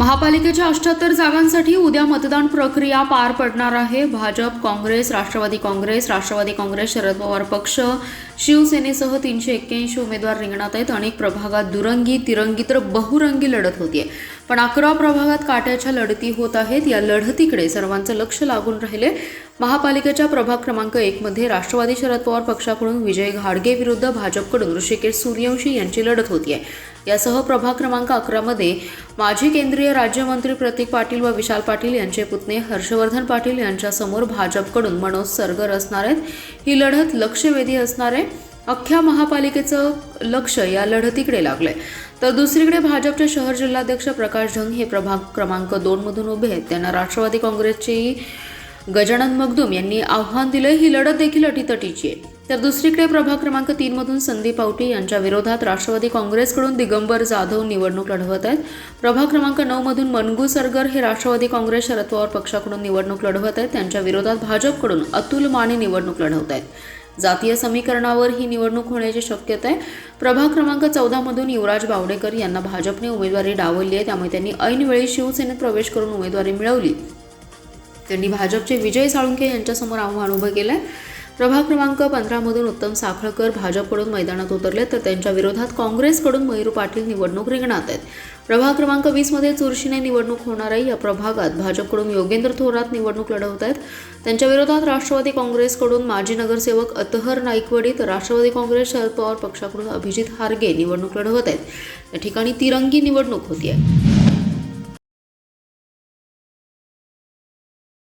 महापालिकेच्या 78 जागांसाठी उद्या मतदान प्रक्रिया पार पडणार आहे। भाजप, काँग्रेस, राष्ट्रवादी काँग्रेस, शरद पवार पक्ष, शिवसेनेसह 381 उमेदवार रिंगणात आहेत। अनेक प्रभागात दुरंगी, तिरंगी तर बहुरंगी लढत होतीये, पण 11 प्रभागात काट्याच्या लढती होत आहेत। या लढतीकडे सर्वांचं लक्ष लागून राहिले। महापालिकेच्या प्रभाग क्रमांक 1 मध्ये राष्ट्रवादी शरद पवार पक्षाकडून विजय घाडगे विरुद्ध भाजपकडून ऋषिकेश सूर्यवंशी यांची लढत होतीये। यासह प्रभाग क्रमांक 11 मध्ये माजी केंद्रीय राज्यमंत्री प्रतीक पाटील व विशाल पाटील यांचे पुतणे हर्षवर्धन पाटील यांच्यासमोर भाजपकडून मनोज सरगर असणार आहेत। ही लढत लक्षवेधी असणार आहे। अख्ख्या महापालिकेचं लक्ष या लढतीकडे लागलंय। तर दुसरीकडे भाजपचे शहर जिल्हाध्यक्ष प्रकाश ढंग हे प्रभाग क्रमांक 2 मधून उभे आहेत। त्यांना राष्ट्रवादी काँग्रेसचे गजानन मगदूम यांनी आव्हान दिले। ही लढत देखील अटीतटीची आहे। तर दुसरीकडे प्रभाग क्रमांक 3 मधून संदीप आवटी यांच्या विरोधात राष्ट्रवादी काँग्रेसकडून दिगंबर जाधव निवडणूक लढवत आहेत। प्रभाग क्रमांक 9 मधून मनगू सरगर हे राष्ट्रवादी काँग्रेस शरद पवार पक्षाकडून निवडणूक लढवत आहेत। त्यांच्या विरोधात भाजपकडून अतुल माने निवडणूक लढवत आहेत। जातीय समीकरणावर ही निवडणूक होण्याची शक्यता आहे। प्रभाग क्रमांक 14 मधून युवराज बावडेकर यांना भाजपने उमेदवारी डावलली आहे, त्यामुळे त्यांनी ऐनवेळी शिवसेनेत प्रवेश करून उमेदवारी मिळवली। त्यांनी भाजपचे विजय साळुंखे यांच्यासमोर आव्हान उभं केलंय। प्रभाग क्रमांक 15 मधून उत्तम साखळकर भाजपकडून मैदानात उतरले, तर त्यांच्या विरोधात काँग्रेसकडून मयूर पाटील निवडणूक रिंगणात आहेत। प्रभाग क्रमांक 20 मध्ये चुरशीने निवडणूक होणार आहे। या प्रभागात भाजपकडून योगेंद्र थोरात निवडणूक लढवत आहेत। त्यांच्या विरोधात राष्ट्रवादी काँग्रेसकडून माजी नगरसेवक अतहर नाईकवडी, तर राष्ट्रवादी काँग्रेस शरद पवार पक्षाकडून अभिजित हारगे निवडणूक लढवत आहेत। या ठिकाणी तिरंगी निवडणूक होती आहे।